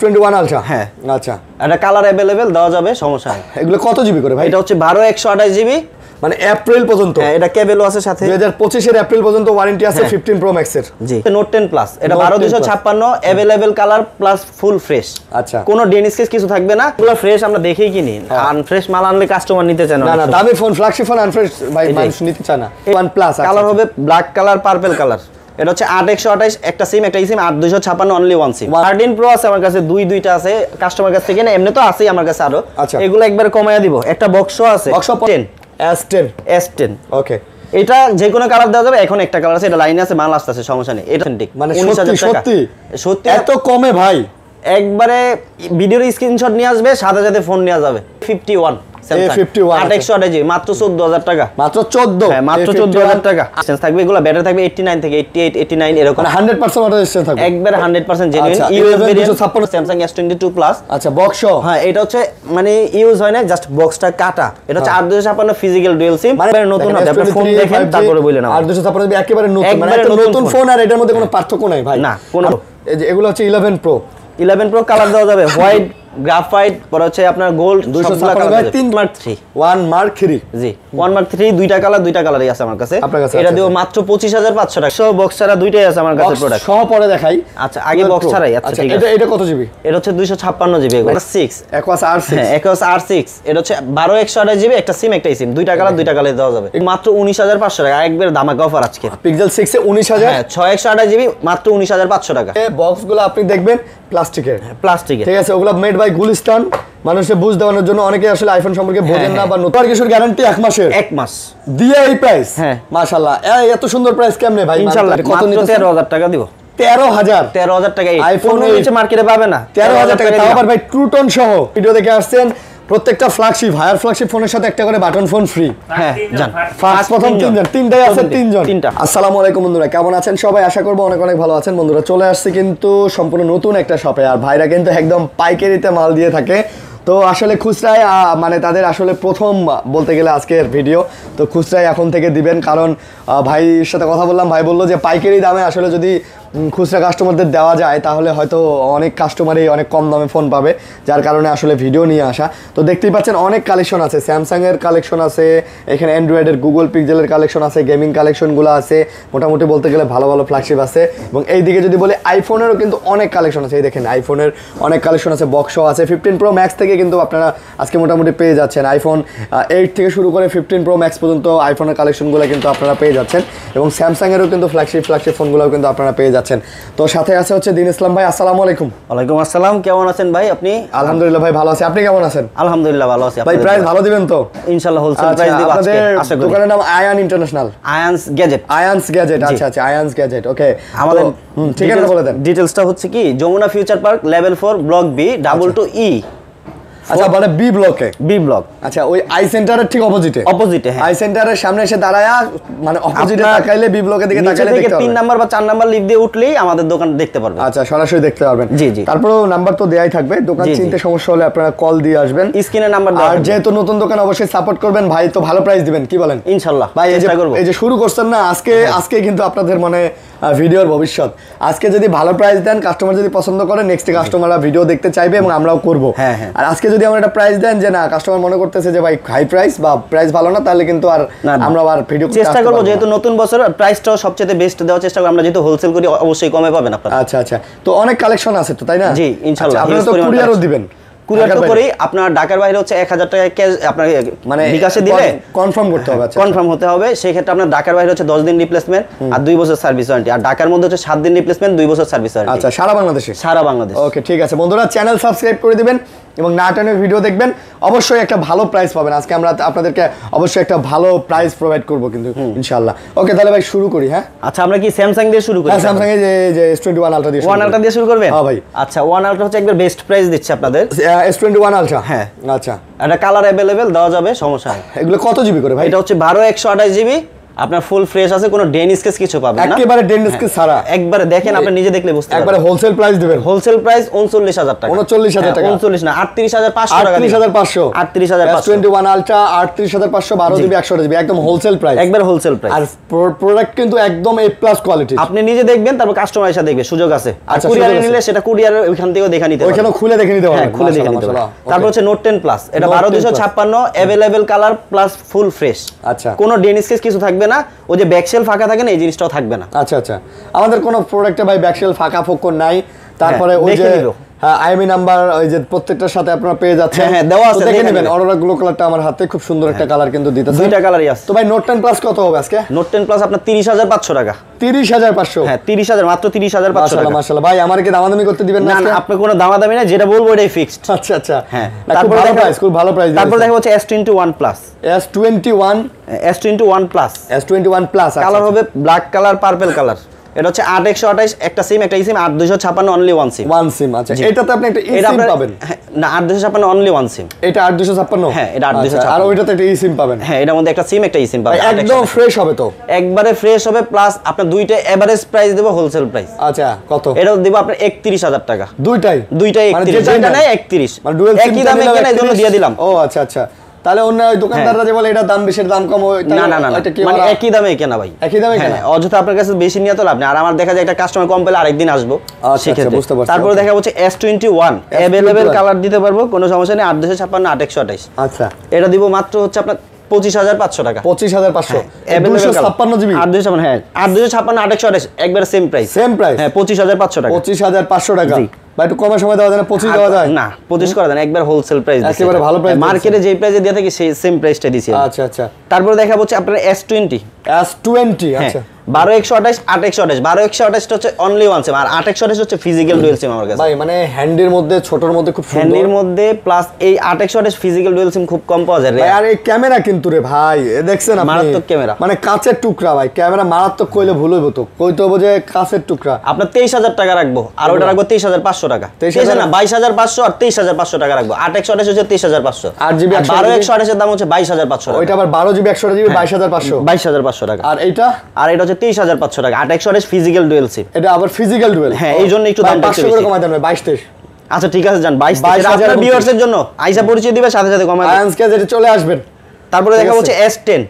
21 ultra হ্যাঁ আচ্ছা এটা কালার अवेलेबल দেওয়া যাবে সমস্যা নেই। এগুলো কত জিবি করে ভাই? এটা হচ্ছে 12 128 জিবি মানে এপ্রিল পর্যন্ত। হ্যাঁ এটা কেবলও আছে সাথে 2025 এর এপ্রিল পর্যন্ত ওয়ারেন্টি আছে 15 প্রো ম্যাক্স এর। জি নোট 10 প্লাস এটা 12256 available colour plus full fresh. আচ্ছা কোনো ডেনিস কেস কিছু থাকবে না, এগুলো ফ্রেশ আমরা দেখেই কিনি, আনফ্রেশ মাল আনলে কাস্টমার নিতে চায় না। না দামি ফোন ফ্ল্যাগশিপ ফোন আনফ্রেশ ভাই মানুষ নিতে চায় না। 1 প্লাস কালার হবে ব্ল্যাক কালার পার্পল কালার। এটা হচ্ছে 8128 একটা সিম একটা সিম 8256 অনলি ওয়ান সিম। 13 প্রো আছে আমার কাছে, দুইটা আছে কাস্টমার কাছ থেকে না, এমনি তো আছেই আমার কাছে আরো। এগুলো একবার কমায়া দিব। একটা বক্সও আছে বক্স 10 S10 ওকে এটা যে কোনো কালার দেওয়া যাবে। এখন একটা কালার আছে, এটা লাইনে আছে, মাল আসছে সমস্যা নেই। এটা ঠিক মানে 19000 টাকা সত্যি এত কমে ভাই? একবারে ভিডিওর স্ক্রিনশট নিয়ে আসবে, সাথে সাথে ফোন নিয়ে যাবে। 51 8128 জি মাত্র 14000 টাকা। মাত্র 14? হ্যাঁ মাত্র 14000 টাকা। এক্সচেঞ্জ থাকবে, এগুলো ব্যাটারি থাকবে 89 থেকে 88 89 এরকম, মানে 100% অটো এক্সচেঞ্জ থাকবে একবার 100% genuine. US variant Samsung S22 plus. আচ্ছা বক্স। হ্যাঁ এটা হচ্ছে মানে ইউজ হয় না, জাস্ট বক্সটা কাটা। এটা হচ্ছে 8256 ফিজিক্যাল ডুয়াল সিম, মানে নতুন হবে। আপনি ফোন দেখেন তারপরে বলেন না 8256 একেবারে নতুন, মানে একটা নতুন ফোন আর এটার মধ্যে কোনো পার্থক্য নাই ভাই। না কোনো। এই যে এগুলো হচ্ছে 11 প্রো কালার দেওয়া যাবে, হোয়াইট গ্রাফাইট, পরে হচ্ছে আপনার গোল্ড 256 মার্ক 3 1 মার্ক 3 জি 1 মার্ক 3 দুইটা কালারই আছে আমার কাছে। এটা দিও মাত্র 25500 টাকা। সব বক্স ছাড়া দুইটাই আছে আমার কাছে প্রোডাক্ট। সহ পরে দেখাই। আচ্ছা আগে বক্স ছাড়াই। আচ্ছা ঠিক আছে। এটা কত জিবি? এটা হচ্ছে 256 জিবি। এগুলো 6 Aquos R6। হ্যাঁ Aquos R6 এটা হচ্ছে 12 128 জিবি একটা সিম সিম দুইটা কালার দেওয়া যাবে মাত্র 19500 টাকা। একবার ধামাকা অফার আজকে। পিক্সেল 6 এ 19000। হ্যাঁ 6 128 জিবি মাত্র 19500 টাকা। এই বক্সগুলো আপনি দেখবেন প্লাস্টিকের। প্লাস্টিকের ঠিক আছে, ওগুলো মেড বাই গুলিস্তান। মানুষকে বুঝ দেওয়ানোর জন্য, অনেকে আসলে আইফোন সম্পর্কে বোঝেন না বা নতুন কিছুর গ্যারান্টি 1 মাসের। 1 মাস দিয়ে এই প্রাইস। হ্যাঁ মাশাআল্লাহ এত সুন্দর প্রাইস কেমনে ভাই? ইনশাআল্লাহ মাত্র 13000 টাকা দিব। 13000 টাকা আইফোন নিচে মার্কেটে পাবে না। 13000 টাকা তাও আবার ভাই ট্রুটন সহ। ভিডিও দেখে আসছেন, প্রত্যেকটা ফ্ল্যাগশিপ হায়ার ফ্ল্যাগশিপ ফোনের সাথে একটা করে বাটন ফোন ফ্রি। হ্যাঁ জান ফার্স্ট প্রথম তিনটাই আছে তিনজন। আসসালামু আলাইকুম বন্ধুরা, কেমন আছেন সবাই? আশা করব অনেক ভালো আছেন। বন্ধুরা চলে আসছে কিন্তু সম্পূর্ণ নতুন একটা শপে, আর ভাইরা কিন্তু একদম পাইকারিতে মাল দিয়ে থাকে। তো আসলে খুচরায় মানে তাদের আসলে প্রথম বলতে গেলে আজকের ভিডিও, তো খুচরায় এখন থেকে দিবেন। কারণ ভাইয়ের সাথে কথা বললাম, ভাই বললো যে পাইকারি দামে আসলে যদি খুচরা কাস্টমারদের দেওয়া যায় তাহলে হয়তো অনেক কাস্টমারই অনেক কম দামে ফোন পাবে, যার কারণে আসলে ভিডিও নিয়ে আসা। তো দেখতেই পাচ্ছেন অনেক কালেকশন আছে, স্যামসাংয়ের কালেকশন আছে, এখানে অ্যান্ড্রয়েডের গুগল পিক্সেলের কালেকশন আছে, গেমিং কালেকশনগুলো আছে, মোটামুটি বলতে গেলে ভালো ফ্ল্যাগশিপ আছে। এবং এই দিকে যদি বলি আইফোনেরও কিন্তু অনেক কালেকশন আছে। এই দেখেন আইফোনের অনেক কালেকশন আছে, বক্সও আছে। 15 প্রো ম্যাক্স থেকে কিন্তু আপনারা আজকে মোটামুটি পেয়ে যাচ্ছেন। আইফোন 8 থেকে শুরু করে 15 প্রো ম্যাক্স পর্যন্ত আইফোনের কালেকশনগুলো কিন্তু আপনারা পেয়ে যাচ্ছেন। এবং স্যামসাংয়েরও কিন্তু ফ্ল্যাগশিপ ফোনগুলোও কিন্তু আপনারা পেয়ে যাচ্ছেন। তো সাথে আছে হচ্ছে দিন ইসলাম ভাই। আসসালামু আলাইকুম। ওয়ালাইকুম আসসালাম। কেমন আছেন ভাই আপনি? আলহামদুলিল্লাহ ভাই ভালো আছি, আপনি কেমন আছেন? আলহামদুলিল্লাহ ভালো আছি। ভাই প্রাইস ভালো দিবেন তো? ইনশাআল্লাহ হোলসেল প্রাইস দিব আজকে। আপনাদের দোকানের নাম আয়ান ইন্টারন্যাশনাল। আয়ানস গ্যাজেট। আচ্ছা আয়ানস গ্যাজেট ওকে। আমাদের ঠিকানা বলে দেন। ডিটেইলসটা হচ্ছে কি Jamuna future park level 4 block B 22E। আচ্ছা মানে বি ব্লক। আচ্ছা ওই আই সেন্টারের ঠিক অপোজিটে হ্যাঁ আই সেন্টারের সামনে এসে দাঁড়ায়া মানে অপোজিটে তাকাইলে বি ব্লকের দিকে তাকাইলে দেখতে পারবেন। 3 নাম্বার বা 4 নাম্বার লিফট দিয়ে উঠলেই আমাদের দোকান দেখতে পারবেন। আচ্ছা সরাসরি দেখতে পারবেন। জি তারপরও নাম্বার তো দেয়াই থাকবে, দোকান চিনতে সমস্যা হলে আপনারা কল দিয়ে আসবেন, স্ক্রিনে নাম্বার দেওয়া। আর যেহেতু নতুন দোকান অবশ্যই সাপোর্ট করবেন। ভাই তো ভালো প্রাইস দিবেন কি বলেন? ইনশাআল্লাহ ভাই এই যে শুরু করছেন না আজকে কিন্তু আপনাদের মানে ভিডিওর ভবিষ্যৎ। আজকে যদি ভালো প্রাইস দেন, কাস্টমার যদি পছন্দ করে, নেক্সট কাস্টমাররা ভিডিও দেখতে চাইবে এবং আমরাও করব। আর আজকে যদি আমরা একটা প্রাইস দেন যে না কাস্টমার মনে করতেছে যে ভাই হাই প্রাইস বা প্রাইস ভালো না, তাহলে কিন্তু আর আমরা আর ভিডিও চেষ্টা করব, যেহেতু নতুন বছর প্রাইসটাও সবচেয়ে বেস্ট দেওয়ার চেষ্টা করব। আমরা যেহেতু হোলসেল করি অবশ্যই কমে পাবেন আপনারা। আচ্ছা তো অনেক কালেকশন আছে তো, তাই না? জি ইনশাআল্লাহ। আপনারা তো কুরিয়ারও দিবেন? কুরিয়ার তো করি। আপনার ঢাকার বাইরে হচ্ছে 1000 টাকা ক্যাশ আপনার মানে বিকাশে দিলে কনফার্ম করতে হবে। আচ্ছা কনফার্ম হতে হবে। সেই ক্ষেত্রে আপনার ঢাকার বাইরে হচ্ছে 10 দিন রিপ্লেসমেন্ট আর 2 বছর সার্ভিস ওয়ারেন্টি, আর ঢাকার মধ্যে হচ্ছে 7 দিন রিপ্লেসমেন্ট 2 বছর সার্ভিস ওয়ারেন্টি। আচ্ছা সারা বাংলাদেশ। ওকে ঠিক আছে বন্ধুরা, চ্যানেল সাবস্ক্রাইব করে দিবেন এবং না টেনে ভিডিও দেখবেন, অবশ্যই একটা ভালো প্রাইস পাবেন। আজকে আমরা আপনাদেরকে অবশ্যই একটা ভালো প্রাইস প্রোভাইড করব কিন্তু ইনশাআল্লাহ। ওকে তাহলে ভাই শুরু করি। হ্যাঁ আচ্ছা আমরা কি স্যামসাং দিয়ে শুরু করি? হ্যাঁ স্যামসাং এর যে S21 আলট্রা দিয়ে 1 আলট্রা দিয়ে শুরু করবেন? হ্যাঁ ভাই। আচ্ছা 1 আলট্রা হচ্ছে একবার বেস্ট প্রাইস দিচ্ছে আপনাদের। S21 আলট্রা হ্যাঁ আচ্ছা এটা কালার अवेलेबल দেওয়া যাবে সমস্যা নেই। এগুলো কত জিবি করে ভাই? এটা হচ্ছে 12 128 জিবি আপনার ফুল ফ্রেশ আছে, কোনো ডেন স্কেচ কিছু পাবেন না, একেবারে ডেন স্কেচ ছাড়া। একবারে দেখেন, আপনি নিজে দেখলে বুঝতে পারবেন। একবারে হোলসেল প্রাইস দিবেন। হোলসেল প্রাইস 39000 টাকা। 39000 টাকা, 39 না 38500 টাকা। 38500, 38500। S21 আলট্রা 38500, 12 জিবি 128 জিবি, একদম হোলসেল প্রাইস, একবার হোলসেল প্রাইস। আর প্রোডাক্ট কিন্তু একদম A+ কোয়ালিটি। আপনি নিজে দেখবেন, তারপর কাস্টমার এসে দেখবে, সুযোগ আছে। আর আচ্ছা, কুরিয়ারে সুযোগ আছে। নিলে সেটা কুরিয়ারে ওইখান থেকেও দেখে নিতে পারবেন, ওইখানে খুলে দেখে নিতে পারবেন, খুলে দেখে নিতে পারবেন। তারপর হচ্ছে নোট 10 প্লাস, এটা 12256, available colour plus full fresh. আচ্ছা, কোনো ডেন স্কেচ কিছু থাকবে না, ওই যে ব্যাকশেল ফাঁকা থাকে না, এই জিনিসটাও থাকবে না। আচ্ছা আচ্ছা, আমাদের কোনো প্রোডাক্টে ভাই ব্যাকশেল ফাঁকা ফোকর নাই। তারপরে ওই যে হ্যাঁ আইএমই নাম্বার ওই যে প্রত্যেকটার সাথে আপনারা পেয়ে যাচ্ছেন। হ্যাঁ দেওয়া আছে, দেখে নেবেন। অরোরা গ্লো কালারটা আমার হাতে খুব সুন্দর একটা কালার কিন্তু দিতেছে, দুইটা কালারই আছে। তো ভাই নোট 10 প্লাস কত হবে আজকে? নোট 10 প্লাস আপনার 30500 টাকা। 30500? হ্যাঁ 30000, মাত্র 30500 টাকা। মাশাআল্লাহ মাশাআল্লাহ। ভাই আমার কি দামাদামি করতে দিবেন না আজকে? না আপনি কোনো দামাদামি না, যেটা বলবো এটাই ফিক্সড। আচ্ছা আচ্ছা, হ্যাঁ তারপর ভালো প্রাইস, খুব ভালো প্রাইস। তারপর দেখা হচ্ছে S21 plus. S21 plus, S21 plus colour হবে ব্ল্যাক কালার, পার্পল কালার। এটা হচ্ছে 8128, একটা সিম, একটা সিম, 8256 only one SIM. One SIM, আচ্ছা। এটাতে আপনি একটা eSIM পাবেন না, 8256 অনলি ওয়ান সিম। এটা 8256? হ্যাঁ এটা 8256। আর ওইটাতে একটা eSIM পাবেন? হ্যাঁ এটার মধ্যে একটা সিম, একটা সিম পাবেন। একদম ফ্রেশ হবে তো? একবারে ফ্রেশ হবে, প্লাস আপনার দুইটা এভারেজ প্রাইস দেব হোলসেল প্রাইস। আচ্ছা কত? এটা দেব আপনার 31000 টাকা। দুইটাই 31, যেটা নাই 31, মানে ডুয়াল সিম একই দামে কেনা, এজন্য দিয়ে দিলাম। ও আচ্ছা আচ্ছা, তাহলে অন্য ওই দোকানদাররা যে বলে এটা দাম বেশি দাম কম, না না না, মানে একই দামে কেনা ভাই, একই দামে কেনা। অযথা আপনার কাছে বেশি নিয়ে তো লাভ নেই। আর আমার দেখা যায় একটা কাস্টমার কম পেলে আরেকদিন আসবো। আচ্ছা বুঝতে পারছি। তারপরে দেখা হচ্ছে S21, अवेलेबल কালার দিতে পারবো, কোনো সমস্যা নেই। 8256, 8128। আচ্ছা, এটা দিব মাত্র হচ্ছে আপনার 25500 টাকা। 25500, 256 জিবি 8256। হ্যাঁ 8256, 8128 একবারে সেম প্রাইস। Same price. হ্যাঁ 25500 টাকা। 25500 টাকা। ভাই একটু কমের সময় দেওয়া যায় না? 25 দেওয়া যায় না? 25 করা যায় না, একবার হোলসেল প্রাইস দিছি। একেবারে ভালো প্রাইস। মার্কেটে যেই প্রাইসে দিয়ে থাকি সেই সেম প্রাইসটা দিছি। আচ্ছা আচ্ছা। তারপর দেখা হচ্ছে আপনার S20। আচ্ছা, 12128, 8128। 12128 হচ্ছে অনলি ওয়ান সিম, আর 8128 হচ্ছে ফিজিক্যাল ডুয়াল সিম আমার কাছে। ভাই মানে হ্যান্ডের মধ্যে, ছোটর মধ্যে খুব সুন্দর, হ্যান্ডের মধ্যে, প্লাস এই 8128 ফিজিক্যাল ডুয়াল সিম খুব কম পাওয়া যায়। ভাই আর এই ক্যামেরা কিন্তু রে ভাই, দেখছেন আপনি? মারাত্মক ক্যামেরা, মানে কাচের টুকরা ভাই। ক্যামেরা মারাত্মক কইলে ভুল হইব তো, কইতে হবে যে কাচের টুকরা। আপনার 23000 টাকা রাখবো, আর ওটা রাখবো 23500 টাকা। 23000 না, 22500 আর 23500 টাকা রাখবো। 8128 হচ্ছে 23500, 8GB 12128 এর দাম হচ্ছে 22500 টাকা। ওইটা আবার 12GB 128GB 22500। 22500 টাকা। আর এইটা? আর এটা হচ্ছে 23500 টাকা। 8128 ফিজিক্যাল ডুয়াল সিম। এটা আবার ফিজিক্যাল ডুয়াল। হ্যাঁ এই জন্য একটু দামটা একটু 500 করে বেশি। কমাই দেন ভাই, 22 আচ্ছা ঠিক আছে, যান 22 আপনার ভিউয়ার্সের জন্য আইসা পরিচয় দিবে, সাথে সাথে কমাই দেন। আজকে যেটা চলে আসবেন। তারপরে দেখা হচ্ছে S10।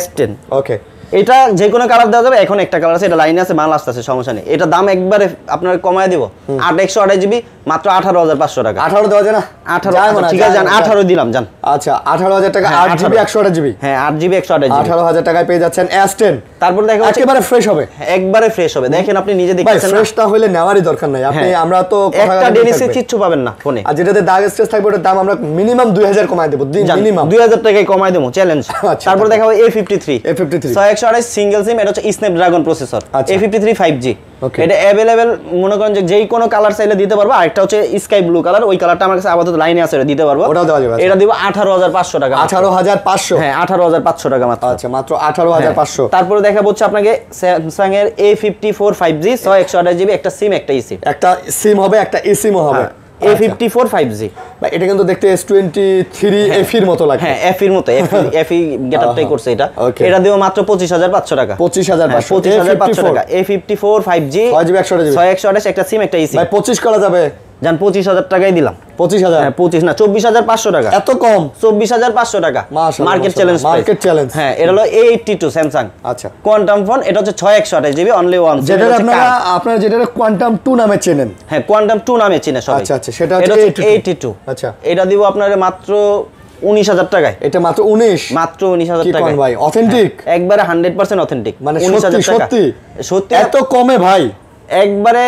S10 ওকে। এটা যে কোনো কালার দেওয়া যাবে। এখন একটা কালার আছে, এটা লাইনে আছে, মাল আসতেছে, সমস্যা নেই। এটা দাম একবারে আপনার কমায় দিব, 8128GB মাত্র 18500 টাকা। 18 দেওয়া যায় না? 18, ঠিক আছে যান 18 দিলাম, যান। আচ্ছা 18000 টাকা, 8GB 128GB। হ্যাঁ 8GB 128GB, 18000 টাকায় পেয়ে যাচ্ছেন S10। তারপর দেখা হচ্ছে একেবারে ফ্রেশ হবে, একবারে ফ্রেশ হবে। দেখেন আপনি নিজে ভাই দেখতেছেন না, ফ্রেশটা হইলে নেওয়ারই দরকার নাই। আপনি আমরা তো একটা ডেনিসে কিচ্ছু পাবেন না ফোনে। আর যেটাতে দাগ স্ট্রেস থাকবে ওটার দাম আমরা মিনিমাম 2000 কমায় দেব, মিনিমাম 2000 টাকায় কমায় দেবো, চ্যালেঞ্জ। তারপর দেখা হবে A53 6128 সিঙ্গেল সিম, এটা হচ্ছে স্ন্যাপড্রাগন প্রসেসর। A53 5G, এটা अवेलेबल মনে করেন যে যেই কোনো কালার চাইলে দিতে পারবো। আরেকটা হচ্ছে স্কাই ব্লু কালার, ওই কালারটা আমার কাছে আপাতত লাইনে আছে, এটা দিতে পারবো, ওটাও দেওয়া যাবে। এটা দিব 18500 টাকা। 18500? হ্যাঁ 18500 টাকা মাত্র। আচ্ছা মাত্র 18500। তারপরে দেখাবো হচ্ছে আপনাকে স্যামসাং এর A54 5G 128GB, একটা সিম, একটা eSIM। একটা সিম হবে, একটা eSIM হবে। A54 5G, ভাই এটা কিন্তু দেখতে S23 FE এর মতো লাগে। হ্যাঁ FE এর মতো, FE গেটআপটাই করছে এটা। এটা দিব মাত্র 25500 টাকা। 25500 টাকা। A54 5G 128 একটা সিম, একটা eSIM। ভাই 25 করা যাবে? জান 25000 টাকাই দিলাম। 25000? হ্যাঁ 25 না, 24500 টাকা। এত কম? 24500 টাকা মার্কেট চ্যালেঞ্জ। Market challenge. হ্যাঁ এটা হলো A82 স্যামসাং। আচ্ছা কোয়ান্টাম ফোন, এটা হচ্ছে 6128GB অনলি ওয়ান। যেটা আপনারা যেটা কোয়ান্টাম 2 নামে চেনেন। হ্যাঁ কোয়ান্টাম 2 নামে চেনে সবাই। আচ্ছা আচ্ছা, সেটা হচ্ছে A82। আচ্ছা এটা দিব আপনারে মাত্র 19000 টাকায়। এটা মাত্র 19? মাত্র 19000 টাকা। কি কোন ভাই, অথেন্টিক? একবারে 100% অথেন্টিক। মানে 19000 টাকা। সত্যি সত্যি এত কমে ভাই? একবারে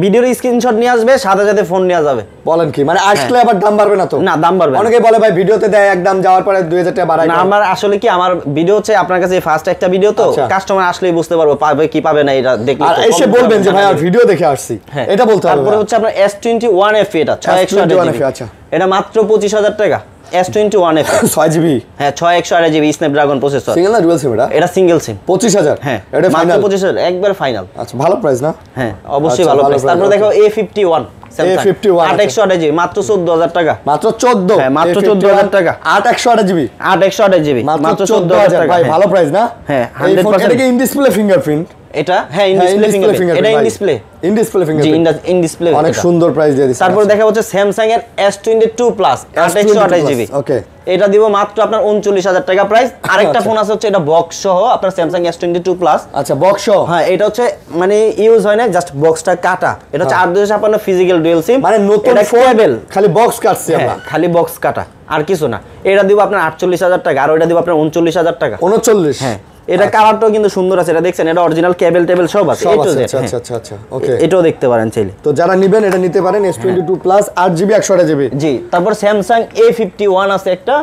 ভিডিওর স্ক্রিনশট নিয়ে আসবে, সাথে সাথে ফোন নিয়ে যাবে। বলেন কি, মানে আসলে আবার দাম বাড়বে না তো? না দাম বাড়বে। অনেকে বলে ভাই ভিডিওতে দেয় এক দাম, যাওয়ার পরে 2000 টাকা বাড়ায়। না আমার আসলে কি, আমার ভিডিও হচ্ছে আপনার কাছে ফার্স্ট একটা ভিডিও, তো কাস্টমার আসলেই বুঝতে পারবো পাবে কি পাবে না, এটা দেখলে আর এসে বলবেন যে ভাই আর ভিডিও দেখে আসছি, এটা বলতে হবে। তারপরে হচ্ছে আপনার S21 FE, এটা 6128GB। আচ্ছা এটা মাত্র 25000 টাকা। S21 FE 6GB হ্যাঁ 6128GB স্ন্যাপড্রাগন প্রসেসর সিঙ্গেল না ডুয়াল সিম এটা সিঙ্গেল সিম 25000 হ্যাঁ এটা ফাইনাল 25000 একবার ফাইনাল আচ্ছা ভালো প্রাইস না হ্যাঁ অবশ্যই আচ্ছা, ভালো ভালো প্রাইস price, তারপর দেখো A51 A51 8128GB মাত্র 14000 টাকা মাত্র 14 হ্যাঁ মাত্র 14000 টাকা 8128GB 8128GB মাত্র 14000 টাকা ভাই ভালো প্রাইস না হ্যাঁ এই ফোন 100% এটা কি ইন ডিসপ্লে ফিঙ্গারপ্রিন্ট এটা হ্যাঁ ইন ডিসপ্লে ফিঙ্গারপ্রিন্ট এটা in display in display G fingerprint in display অনেক সুন্দর প্রাইস দিয়ে দিছে তারপর দেখা হচ্ছে স্যামসাং এর S22 প্লাস 8128GB ওকে এটা দিব মাত্র আপনার 39000 টাকা প্রাইস আরেকটা ফোন আছে হচ্ছে এটা বক্স সহ আপনার স্যামসাং S22 প্লাস আচ্ছা বক্স হ্যাঁ এটা হচ্ছে মানে ইউজ হয় না জাস্ট বক্সটা কাটা এটা হচ্ছে 8256 ফিজিক্যাল ডুয়াল সিম মানে নতুন ফোন কেবল খালি বক্স কাটছি আমরা খালি বক্স কাটা আর কিছু না এটা দিব আপনার 48000 টাকা আর ওইটা দিব আপনার 39000 টাকা 39 হ্যাঁ এটা কালারটাও কিন্তু সুন্দর আছে এটা দেখছেন এটা অরিজিনাল কেবল টেবিল সব আছে সব A to আছে Z, আচ্ছা হ্যাঁ। আচ্ছা আচ্ছা ওকে এটাও দেখতে পারেন চাইলে তো যারা নেবেন এটা নিতে পারেন S22 প্লাস 8GB 128GB জি তারপর স্যামসাং A51 আছে একটা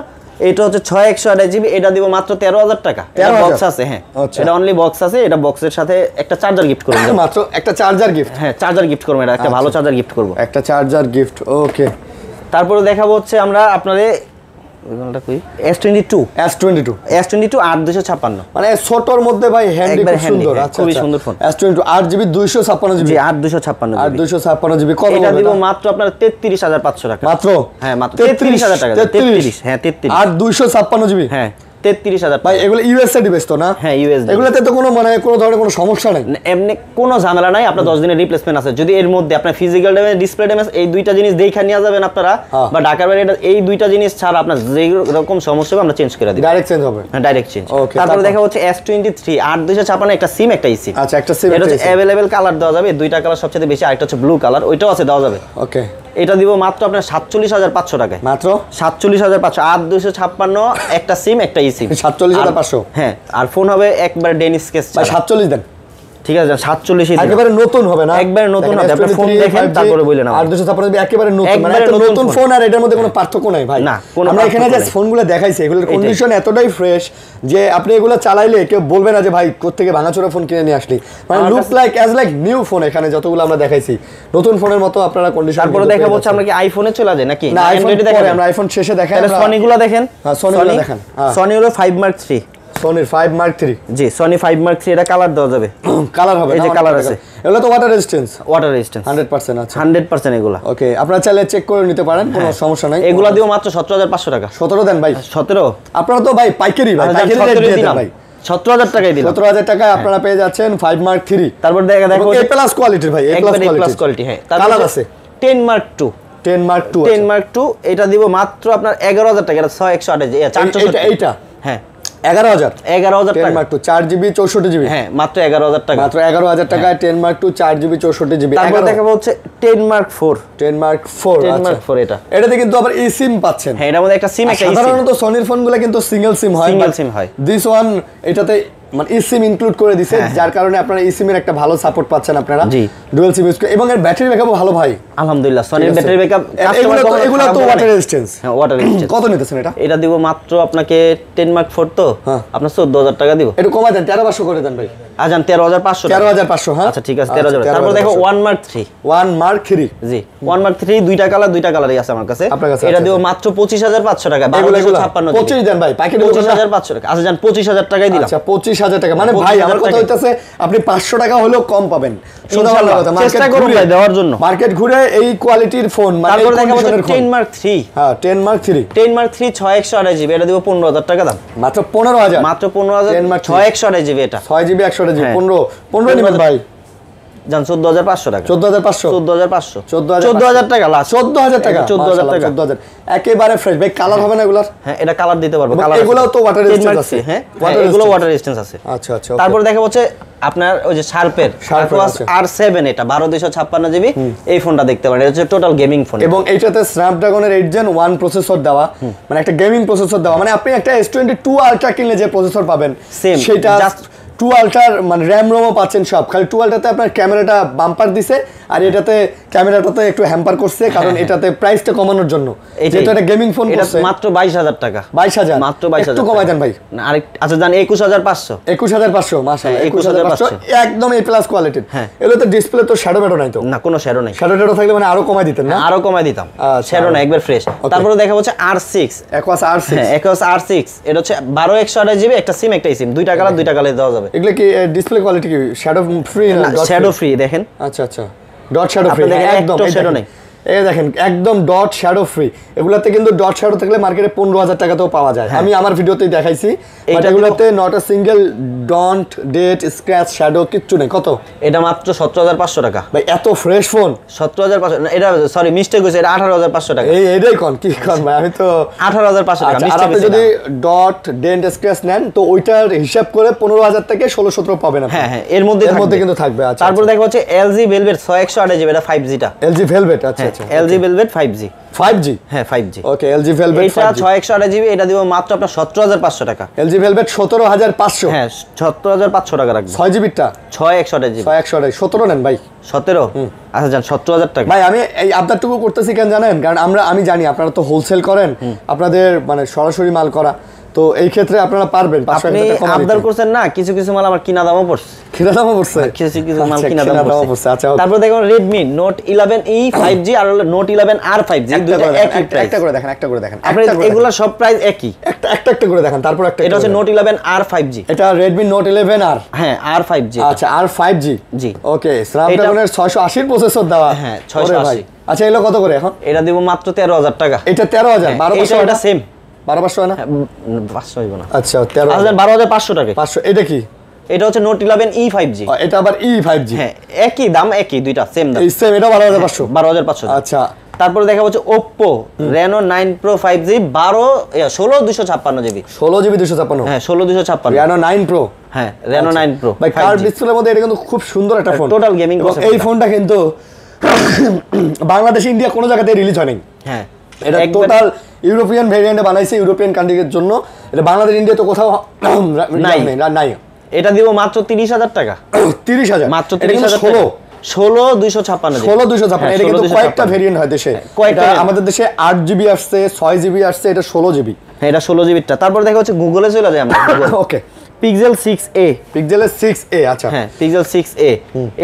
এটা হচ্ছে 6128GB এটা দিব মাত্র 13000 টাকা এটা 13,000 বক্স আছে হ্যাঁ আচ্ছা। এটা অনলি বক্স আছে এটা বক্সের সাথে একটা চার্জার গিফট করব মাত্র একটা চার্জার গিফট হ্যাঁ চার্জার গিফট করব এটা একটা ভালো চার্জার গিফট করব একটা চার্জার গিফট ওকে তারপরে দেখাবো হচ্ছে আমরা আপনাদের ওইটা কই S22 S22 S22 8256 মানে ছোটর মধ্যে ভাই হ্যান্ডি একবার খুব handy, সুন্দর হ্যাঁ, আচ্ছা খুবই আচ্ছা। সুন্দর ফোন। S22 8GB 256GB জি 8256 আর 256GB কত এটা হবে দিব এটা? মাত্র আপনার 33500 টাকা মাত্র হ্যাঁ মাত্র 33000 টাকা 33 হ্যাঁ 33 আর 256GB হ্যাঁ 33000 ভাই এগুলো ইউএসএ ডিভাইস তো না হ্যাঁ ইউএসডি এগুলোতে তো কোনো মানে কোনো ধরনের কোনো সমস্যা নাই এমনি কোনো ঝামেলা নাই আপনার 10 দিনের রিপ্লেসমেন্ট আছে যদি এর মধ্যে আপনার ফিজিক্যাল ড্যামেজ ডিসপ্লে ড্যামেজ এই দুইটা জিনিস দেখে নিয়ে যাবেন আপনারা হ্যাঁ। বা ঢাকার বাইরে এই দুইটা জিনিস ছাড়া আপনার যে রকম সমস্যা হবে আমরা চেঞ্জ করে দিই ডাইরেক্ট চেঞ্জ হবে হ্যাঁ ডাইরেক্ট চেঞ্জ Okay, তারপর তারপর? দেখা হচ্ছে S23 8256 একটা সিম একটা ইসি আচ্ছা একটা সিম এটা হচ্ছে अवेलेबल কালার দেওয়া যাবে দুইটা কালার সবচেয়ে বেশি আরেকটা হচ্ছে ব্লু কালার ওইটাও আছে দেওয়া যাবে ওকে এটা দিব মাত্র আপনার 47500 টাকায় মাত্র 47500 8256 একটা সিম একটা ই সিম 47500 হ্যাঁ আর ফোন হবে একবার ডেনিস কেস ভাই 47 দেন ঠিক আছে 47 ই একেবারে নতুন হবে না একবারে নতুন হবে আপনি ফোন দেখেন তারপরে বলেন আর 256 একেবারে নতুন মানে একবারে একটা নতুন নতুন ফোন। ফোন আর এটার মধ্যে কোনো পার্থক্য নাই ভাই না, কোনো আমরা এখানে পার্থক্য যে নাই। ফোনগুলো দেখাইছি এগুলোর কন্ডিশন এতটাই ফ্রেশ যে আপনি এগুলো চালাইলে কেউ বলবে না যে ভাই কোত্থেকে ভাঙাচোরা ফোন কিনে নিয়ে আসলি মানে আমার লুক কাছে- like as like new phone এখানে যতগুলো আমরা দেখাইছি নতুন ফোনের মতো আপনারা কন্ডিশন তারপরে দেখা হচ্ছে আমরা কি আইফোনে চলে যাই নাকি না আইফোন অ্যান্ড্রয়েডে পরে দেখেন আমরা আইফোন শেষে দেখাই তাহলে আমরা সনি গুলো দেখেন হ্যাঁ, Sony গুলো দেখেন, হ্যাঁ। সনি হলো 5 মার্ক 3 সোনির 5 Mark 3 জি সনি 5 মার্ক 3 এটা কালার দেওয়া যাবে কালার হবে এই যে না? কালার আছে এগুলো তো ওয়াটার রেজিস্ট্যান্স ওয়াটার রেজিস্ট্যান্স 100% আছে 100% এগুলা ওকে আপনারা চাইলে চেক করে নিতে পারেন কোনো সমস্যা নাই এগুলা দিও মাত্র 17500 টাকা 17 দেন ভাই 17 আপনারা তো ভাই পাইকারি ভাই পাইকারি রেট দিয়ে দেন ভাই 17000 টাকায় দিলাম 17000 টাকায় আপনারা পেয়ে যাচ্ছেন 5 Mark 3 তারপর দেখা দেখো এ প্লাস কোয়ালিটির ভাই এ প্লাস একবার প্লাস কোয়ালিটি হ্যাঁ কালার আছে 10 মার্ক 2 10 Mark 2 10 মার্ক 2 এটা দিব মাত্র আপনার 11000 টাকা এটা 6128 এইটা হ্যাঁ 11000 11000 10 টাকা Mark 2 4GB 64GB হ্যাঁ মাত্র 11000 টাকা মাত্র 11000 টাকায় 10 Mark 2 4GB 64GB তারপর দেখাবো হচ্ছে 10 মার্ক 4 10 Mark 4 10 মার্ক 4 এটা এটাতে কিন্তু আবার eSIM পাচ্ছেন হ্যাঁ এটার মধ্যে একটা সিম একটা ইসিম সাধারণত সনির ফোনগুলো কিন্তু সিঙ্গেল সিম হয় Single SIM হয়। দিস ওয়ান এটাতে মানে eSIM ইনক্লুড করে দিছে যার কারণে আপনারা eSIM এর একটা ভালো সাপোর্ট পাচ্ছেন আপনারা জি। ডুয়াল সিম ইউজ করে এবং এর ব্যাটারি ব্যাকআপও ভালো ভাই আলহামদুলিল্লাহ সনির ঠিক আছে। ব্যাটারি ব্যাকআপ এগুলো তো ওয়াটার রেজিস্ট্যান্স হ্যাঁ ওয়াটার রেজিস্ট্যান্স কত নিতেছেন এটা এটা দিব মাত্র আপনাকে 10 মার্ক 4 তো হ্যাঁ। আপনার 14000 টাকা দিব একটু কমাই দেন 13500 করে দেন ভাই আজান 13500 টাকা 13500 হ্যাঁ আচ্ছা ঠিক আছে 13000 তারপর দেখো 1 মার্ক 3 1 Mark 3 জি 1 মার্ক 3 দুইটা কালারই আছে আমার কাছে আপনার কাছে এটা আছে, দিব মাত্র 25500 টাকা এগুলো 1256 25 দেন ভাই পাইকারি দোকানে 25500 টাকা আচ্ছা জান 25000 টাকাই দিলাম আচ্ছা 25000 টাকা মানে ভাই 25,000 আমার কথা টাকা। হইতাছে আপনি 500 টাকা হলেও কম পাবেন সোজা ইনশাআল্লাহ, কথা চেষ্টা করুন ভাই দেওয়ার জন্য। মার্কেট ঘুরে এই কোয়ালিটির ফোন মানে এই তারপর দেখা হচ্ছে কন্ডিশনের ফোন 10 মার্ক 3 হ্যাঁ 10 Mark 3 10 মার্ক 3 6128GB এটা দিব 15000 টাকা দাম মাত্র 15000 মাত্র 15000 10 Mark 3 6128GB এটা 6GB 128GB হ্যাঁ। 15 নিবেন ভাই জান 14500 টাকা 14500 14500 14000 টাকা লাস্ট 14000 টাকা 14000 টাকা 14000 একেবারে ফ্রেশ ভাই কালার হবে না এগুলার হ্যাঁ এটা কালার দিতে পারবো এবং কালার এগুলোও তো water resistance আছে। হ্যাঁ Water এগুলো resistance। ওয়াটার রেজিস্ট্যান্স আছে আচ্ছা আচ্ছা okay। তারপর দেখা হচ্ছে আপনার ওই যে শার্পের আছে। R7 এটা 12256GB এই ফোনটা দেখতে পারেন এটা হচ্ছে টোটাল গেমিং ফোন এবং এইটাতে স্ন্যাপড্রাগনের 8 Gen 1 প্রসেসর দেওয়া মানে একটা গেমিং প্রসেসর দেওয়া মানে আপনি একটা S22 Ultra কিনলে যে প্রসেসর পাবেন Same, সেটা just 2 Ultra মানে RAM ROMও পাচ্ছেন সব খালি 2 Ultraতে আপনার ক্যামেরাটা বাম্পার দিছে আর এটাতে ক্যামেরাটা তো একটু হ্যাম্পার করছে, কারণ এটাতে প্রাইসটা কমানোর জন্য, যেহেতু এটা গেমিং ফোন এটা করছে। মাত্র 22000 টাকা। 22000 মাত্র 22000 একটু কমাই দেন ভাই। আরেক আচ্ছা জান 21500। 21500 মাশাআল্লাহ, 21500 একদম এ প্লাস কোয়ালিটির। এগুলো তো ডিসপ্লে তো শ্যাডো ব্যাডো নাই তো? না, কোনো শ্যাডো নাই। শ্যাডো ব্যাডো থাকলে মানে আরো কমাই দিতেন না? আরো কমাই দিতাম, শ্যাডো না, একবার ফ্রেশ। তারপরে দেখা হচ্ছে R6, Aquos R6। হ্যাঁ Aquos R6, এটা হচ্ছে 12128GB, একটা সিম একটা সিম, দুইটা কালার দেওয়া যাবে। এগুলো কি ডিসপ্লে কোয়ালিটি কি শ্যাডো ফ্রি না? শ্যাডো ফ্রি দেখেন। আচ্ছা আচ্ছা, ডট শ্যাডো ফ্রি একদম, শ্যাডো নেই। এই দেখেন একদম ডট শ্যাডো ফ্রি। এগুলাতে কিন্তু ডট শ্যাডো থাকলে মার্কেটে 15000 টাকাতেও পাওয়া যায়। আমি আমার ভিডিওতেই দেখাইছি, এগুলাতে not a single dent dot scratch shadow কিচ্ছু নেই। কত এটা? মাত্র 17500 টাকা ভাই, এত ফ্রেশ ফোন। 17500 না, এটা সরি মিস্টেক হইছে, এটা 18500 টাকা। এইটাই কোন কি কোন ভাই, আমি তো 18500 টাকা আর আপনি যদি ডট ডেন্ট স্ক্র্যাচ নেন তো ওইটার হিসাব করে 15000 থেকে 16-17 পাবেন আপনি। হ্যাঁ এর মধ্যে কিন্তু থাকবে। আচ্ছা, তারপর দেখা হচ্ছে LG Velvet 6128GB, এটা 5G টা। LG Velvet, আচ্ছা আচ্ছা, LG Velvet 5G। 5G, হ্যাঁ 5G। ওকে, LG Velvet 5G, এটা 6128GB, এটা দিব মাত্র আপনার 17500 টাকা। LG Velvet 17500। হ্যাঁ 17500 টাকা রাখবেন। 6GB টা 6128GB, 6128, 17 নেন ভাই। 17? আচ্ছা যান 17000 টাকা। ভাই আমি এই আবদারটুকু করতেছি কেন জানেন, কারণ আমি জানি আপনারা তো হোলসেল করেন, আপনাদের মানে সরাসরি মাল করা, তো এই ক্ষেত্রে আপনারা পারবেন। আপনি আবদার করছেন না, কিছু কিছু মাল আমার কিনা দামও পড়ছে। কিনা দামও পড়ছে? কিছু কিছু মাল কিনা দামও পড়ছে। আচ্ছা, তারপর দেখুন Redmi Note 11E 5G আর Note 11R 5G, দুটো একই প্রাইস। একটা করে দেখেন, একটা করে দেখেন। আপনি এগুলা সব প্রাইস একই। একটা করে দেখেন, তারপর একটা। এটা হচ্ছে Note 11R 5G। এটা Redmi Note 11R, হ্যাঁ R 5G। আচ্ছা R 5G, জি ওকে। স্ন্যাপড্রাগনের 680 প্রসেসর দেওয়া। হ্যাঁ 680। আচ্ছা এগুলো কত করে এখন? এটা দিব মাত্র 13000 টাকা। এটা 13000, 12500। এটা সেম 12500 না? 500 হইব না। আচ্ছা 13000, 12500 টাকা। 500। এটা কি? এটা হচ্ছে Note 11E 5G। এটা আবার E 5G। হ্যাঁ একই দাম, একই, দুইটা সেম দাম। এই সেম, এটা 12500। 12500। আচ্ছা তারপরে দেখা হচ্ছে Oppo Reno 9 Pro 5G 16256GB। 16GB 256। হ্যাঁ 16256। Reno 9 Pro। হ্যাঁ Reno 9 Pro ভাই, কার্ভ ডিসপ্লের মধ্যে এটা কিন্তু খুব সুন্দর একটা ফোন, টোটাল গেমিং কনসেপ্ট। এই ফোনটা কিন্তু বাংলাদেশ ইন্ডিয়া কোনো জায়গাতে রিলিজ হয়নি। হ্যাঁ এটা টোটাল ইউরোপিয়ান ভেরিয়েন্টে বানাইছে, ইউরোপিয়ান কান্ট্রির জন্য। এটা বাংলাদেশ ইন্ডিয়া তো কোথাও নাই। এটা দিব মাত্র 30000 টাকা। 30000 মাত্র 30000 16256। 16256। এটা কিন্তু কয়েকটা ভেরিয়েন্ট হয় দেশে। কয়েকটা আমাদের দেশে 8GB আসছে, 6GB আসছে, এটা 16GB। হ্যাঁ এটা 16GB টা। তারপর দেখা হচ্ছে গুগলে চলে যায় আমরা। ওকে, Pixel 6a। Pixel 6a, আচ্ছা হ্যাঁ Pixel 6a,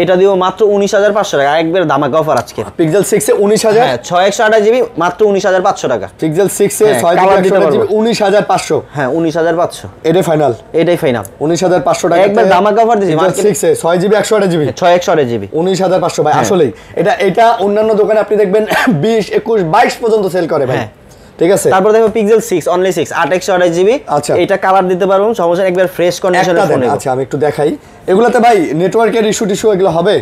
এটা দিব মাত্র 19500 টাকা, একবার ধামাকা অফার আজকে। Pixel 6a 19000। হ্যাঁ 628GB মাত্র 19500 টাকা। Pixel 6a 6GB 19500। হ্যাঁ 19500। এটাই ফাইনাল, এটাই ফাইনাল 19500 টাকা। একবার ধামাকা অফার দিছি মার্কেটে। 6a 6GB 128GB 628GB 19500 ভাই। আসলেই এটা অন্যান্য দোকানে আপনি দেখবেন 20 21 22 পর্যন্ত সেল করে ভাই। ঠিক আছে। তারপর দেখো Pixel 6 অনলি 6 828GB। আচ্ছা, এটা কালার দিতে পারবো, সমস্যা একবার ফ্রেশ কন্ডিশনে ফোন। আচ্ছা আমি একটু দেখাই। এগুলাতে ভাই নেটওয়ার্কের ইস্যু এগুলো হবে?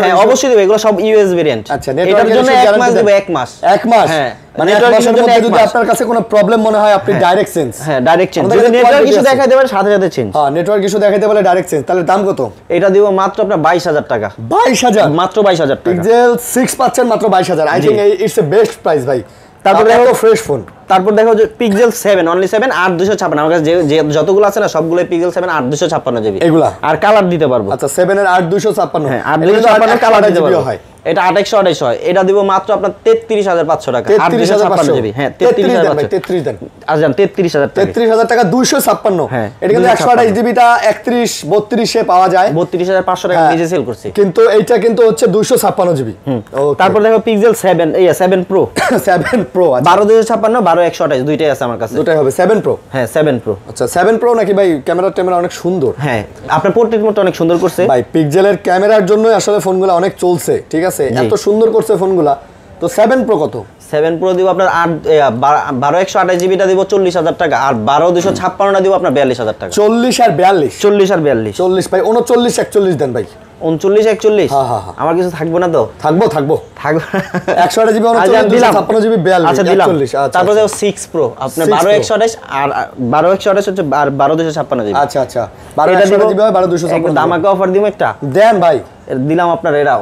হ্যাঁ অবশ্যই দেবে, এগুলো সব ইউএস ভেরিয়েন্ট। আচ্ছা, এটার জন্য 1 মাস দেবে, 1 মাস। 1 মাস? হ্যাঁ মানে 1 মাসের মধ্যে যদি আপনার কাছে কোনো প্রবলেম মনে হয় আপনি ডাইরেক্ট চেঞ্জ। হ্যাঁ ডাইরেক্ট চেঞ্জ, যদি নেটওয়ার্ক ইস্যু দেখাই দেবেন সাথে সাথে চেঞ্জ। হ্যাঁ নেটওয়ার্ক ইস্যু দেখাইতে বলে ডাইরেক্ট চেঞ্জ। তাহলে দাম কত? এটা দিব মাত্র আপনার 22000 টাকা। 22000? মাত্র 22000 টাকা। Pixel 6 পাচ্ছেন মাত্র 22000। I thing it's a best price ভাই। তারপর দেখো ফ্রেশ ফোন। তারপর দেখো যে Pixel 7 অনলি 7 8256। আমার কাছে যে যতগুলো আছে না সবগুলো Pixel 7 8256GB। এগুলা আর কালার দিতে পারবো। আচ্ছা 7 এর 8256। হ্যাঁ 8256 কালার দিতে পারবো। এটা 828 হয়, এটা দিব মাত্র আপনার 33500 টাকা। 33500। হ্যাঁ 33500। 33 দেন। আচ্ছা 33000 টাকা। 33000 টাকা 256। হ্যাঁ এটা কিন্তু 128GB টা 31 32 এ পাওয়া যায়। 32500 টাকা নিজে সেল করছি। কিন্তু এইটা কিন্তু হচ্ছে 256GB। তারপর দেখো Pixel 7 Pro 7 Pro 12256 12128 দুইটাই আছে আমার কাছে। দুটাই হবে 7 Pro। হ্যাঁ 7 Pro। আচ্ছা 7 Pro নাকি ভাই? ক্যামেরা অনেক সুন্দর। হ্যাঁ আপনার পোর্ট্রেট মোডটা অনেক সুন্দর করছে ভাই। পিক্সেলের ক্যামেরার জন্যই আসলে ফোনগুলো অনেক চলছে, ঠিক আছে, এত সুন্দর করছে ফোনগুলা। তো 7 Pro কত? 7 Pro দিব আপনার 12128GB টা দিব 40000 টাকা, আর 12256 টা দিব আপনার 42000 টাকা। 40 আর 42? 40 আর 42। 40 ভাই। 39 41 দেন ভাই। 39 41? হ্যাঁ। আমার কিছু থাকবে না তো? থাকবো 128GB 256GB 42। আচ্ছা দিলাম। তারপর দেখো 6 Pro আপনার 12128 আর 12128 হচ্ছে 12256GB। আচ্ছা 12128GB 12256। একদম ধামাকা অফার দিব একটা। দেন ভাই। দিলাম আপনার এটা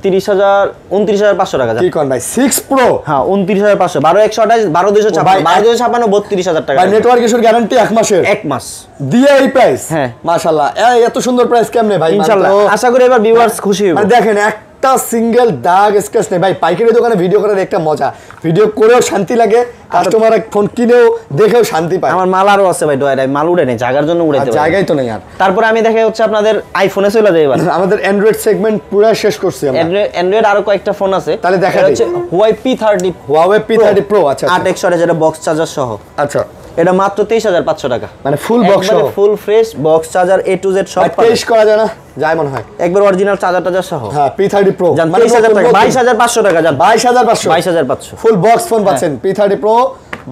29500 টাকা। কি কোন ভাই? 6 Pro? হ্যাঁ 29500 12128 12256 32000 টাকা। ভাই নেটওয়ার্ক ইস্যুর গ্যারান্টি 1 মাসের? 1 মাস দিয়ে এই প্রাইস? হ্যাঁ মাশাআল্লাহ। এত সুন্দর প্রাইস কেমনে ভাই? ইনশাআল্লাহ আশা করি এবার ভিউয়ার্স খুশি হবে। দেখেন একটা সিঙ্গেল দাগ স্ক্র্যাচ নেই ভাই। পাইকারি দোকানে ভিডিও করার একটা মজা, ভিডিও করেও শান্তি লাগে, কাস্টমার ফোন কিনেও দেখেও শান্তি পায়। আমার মাল আরো আছে ভাই, ডয়ার মাল উড়ে নেই, জায়গার জন্য উড়াইতে পারি, জায়গাই তো নেই আর। তারপরে আমি দেখা হচ্ছে আপনাদের আইফোনে চলে যাই এবার। আমাদের অ্যান্ড্রয়েড সেগমেন্ট পুরো শেষ করছি আমরা। অ্যান্ড্রয়েড আরো কয়েকটা ফোন আছে, তাহলে দেখা হচ্ছে Huawei P30 Huawei P30 Pro। আচ্ছা 8x যেটা বক্স চার্জার সহ। আচ্ছা এটা মাত্র 23,500 টাকা, মানে ফুল বক্স সহ, full fresh box charger A to Z সব পাবেন। টেস্ট করা যায় না যায় মনে হয়, একবার অরিজিনাল চার্জার টার্জার সহ। হ্যাঁ P30 Pro মানে 23,000 টাকা, 22,500 টাকা জান, 22,500 22,500 ফুল বক্স ফোন পাচ্ছেন P30 Pro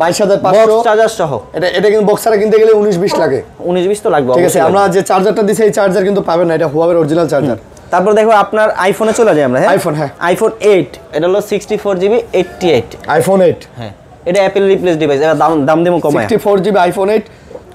22,500 বক্স চার্জার সহ। এটা কিন্তু বক্স ছাড়া কিনতে গেলে 19-20 লাগে, 19-20 তো লাগবে। ঠিক আছে, আমরা যে চার্জারটা দিছি এই চার্জার কিন্তু পাবেন না, এটা Huawei অরিজিনাল চার্জার। তারপর দেখো আপনার আইফোনে চলে যাই আমরা। হ্যাঁ আইফোন, হ্যাঁ আইফোন 8 এটা হলো 64GB 88। আইফোন 8 হ্যাঁ এটা অ্যাপল রিপ্লেস ডিভাইস, এটা দাম দেবো কমায়, 64GB আইফোন 8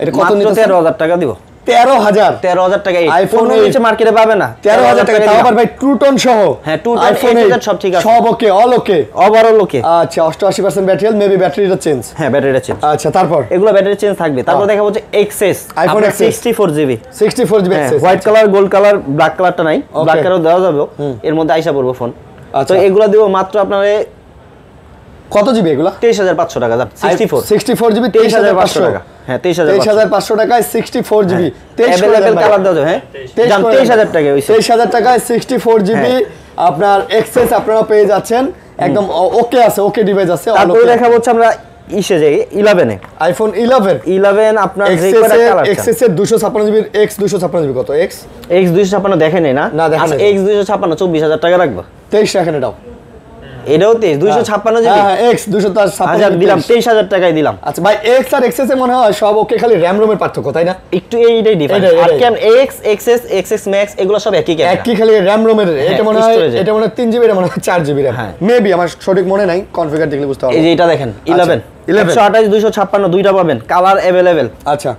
এটা কত মাত্র নিতেছেন? 13,000 টাকা দিব। 13,000 টাকা। আইফোন নিচে মার্কেটে পাবে না 13,000 টাকা, তাও আবার ভাই ট্রু টোন সহ। হ্যাঁ টু আইফোন সব ঠিক আছে, সব ওকে, অল ওকে, ওভারঅল ওকে। আচ্ছা 88% ব্যাটারি হেলথ, মেবি ব্যাটারিটা চেঞ্জ। হ্যাঁ ব্যাটারিটা চেঞ্জ। আচ্ছা তারপর এগুলো ব্যাটারি চেঞ্জ থাকবে। তারপর দেখা হচ্ছে XS iPhone XS 64GB 64GB XS, white colour, gold colour, black কালারটা নাই, ব্ল্যাক কালারও দেওয়া যাবে, এর মধ্যে আইসা পড়বো ফোন। তো এগুলো দিব মাত্র আপনার কত জিবি এগুলো? 23,500 টাকা। 64GB 23,500 টাকা। হ্যাঁ 23,500 টাকায় 64GB अवेलेबल কালার দাও। হ্যাঁ জান 23,000 টাকা হইছে। 23,000 টাকায় 64GB আপনার XS আপনারা পেয়ে যাচ্ছেন, একদম ওকে আছে, ওকে ডিভাইস আছে। তারপরে দেখা হচ্ছে আমরা ইসে যাই 11 এ, আইফোন 11 আপনার যে কয়টা কালার আছে। XS এর 256GB X 256GB কত? X 256 দেখেন না? আচ্ছা X 256 24,000 টাকা রাখবা। 23 রাখেন এটাও, এটাও 256 জিবি। হ্যাঁ X 256 দিলাম 23,000 টাকায় দিলাম। আচ্ছা ভাই X আর XS এ মনে হয় সব ওকে, খালি RAM ROM এর পার্থক্য তাই না? একটু এইটাই ডিফারেন্স। আর কেন X XS XS Max এগুলো সব একই ক্যামেরা, একই খালি RAM ROM এর। এটা মনে হয় 3GB, এটা মনে হয় 4GB RAM, মেবি, আমার সঠিক মনে নাই, কনফিগার দেখলে বুঝতে পারবো। এই যে এটা দেখেন 11 128 256 দুইটা পাবেন, কালার अवेलेबल। আচ্ছা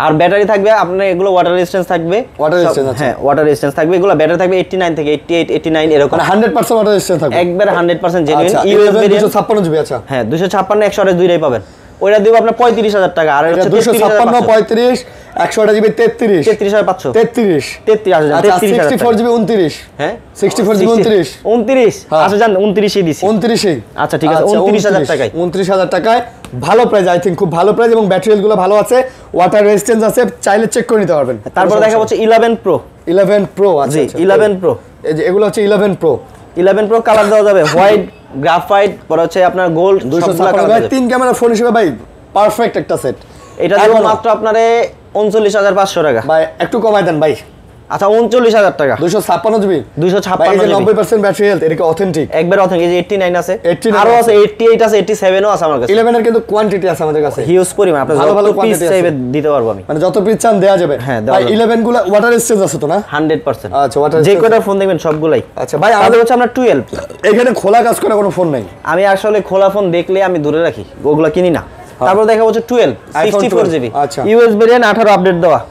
আর ব্যাটারি থাকবে আপনার, এগুলো ওয়াটার রেজিস্ট্যান্স থাকবে। ওয়াটার রেজিস্ট্যান্স আছে, হ্যাঁ ওয়াটার রেজিস্ট্যান্স থাকবে। এগুলো ব্যাটারি থাকবে 89 থেকে 88 89 এরকম, মানে 100% ওয়াটার রেজিস্ট্যান্স থাকবে, একবারে 100% জেনুইন। আচ্ছা ইউএস ভেরিয়েন্ট 256GB। আচ্ছা হ্যাঁ 256 128 দুইটাই পাবেন। ওইটা দিব আপনার 35,000 টাকা। আর হচ্ছে 256 35 128GB 33 33,500 33 64GB 29। হ্যাঁ 64GB 29 আচ্ছা জান 29 দিছি। 29 আচ্ছা ঠিক আছে 29,000 টাকায়। 29,000 টাকায় ভালো প্রাইস, আই থিংক খুব ভালো প্রাইস, এবং ব্যাটারি হেলথ গুলো ভালো আছে, ওয়াটার রেজিস্ট্যান্স আছে, চাইলে চেক করে নিতে পারবেন। তারপর দেখা হচ্ছে 11 Pro 11 Pro। আচ্ছা 11 Pro, এই যে এগুলো হচ্ছে 11 Pro। 11 Pro কালার দেওয়া যাবে হোয়াইট, গ্রাফাইট, পরে হচ্ছে আপনার গোল্ড, 256 তিন ক্যামেরা ফোন হিসেবে ভাই পারফেক্ট একটা সেট। এটা দেব মাত্র আপনারে 39,500 টাকা। ভাই একটু কমাই দেন ভাই। আচ্ছা 39,000 টাকা। 256GB 256 90% ব্যাটারি হেলথ, এটা কি অথেন্টিক? একবার অথেন্টিক। এই যে 89 আছে, 89 আরো আছে 88 আছে 87 ও আছে আমার কাছে। 11 এর কিন্তু কোয়ান্টিটি আছে আমাদের কাছে হিউজ পরিমাণ, আপনি ভালো ভালো যত পিস কোয়ান্টিটি চাইবে দিতে পারবো আমি, মানে যত পিস চান দেয়া যাবে। হ্যাঁ ভাই 11 গুলো ওয়াটার রেজিস্ট্যান্স আছে তো না? 100%। আচ্ছা ওয়াটার যে কয়টা ফোন দেখবেন সবগুলাই। আচ্ছা ভাই আমাদের হচ্ছে আমরা 12 এখানে খোলা কাজ করা কোনো ফোন নাই। আমি আসলে খোলা ফোন দেখলে আমি দূরে রাখি, ওগুলা কিনি না। তারপর দেখা হচ্ছে 12 64GB আচ্ছা ইউএস ভেরিয়েন্ট 18 আপডেট দেওয়া,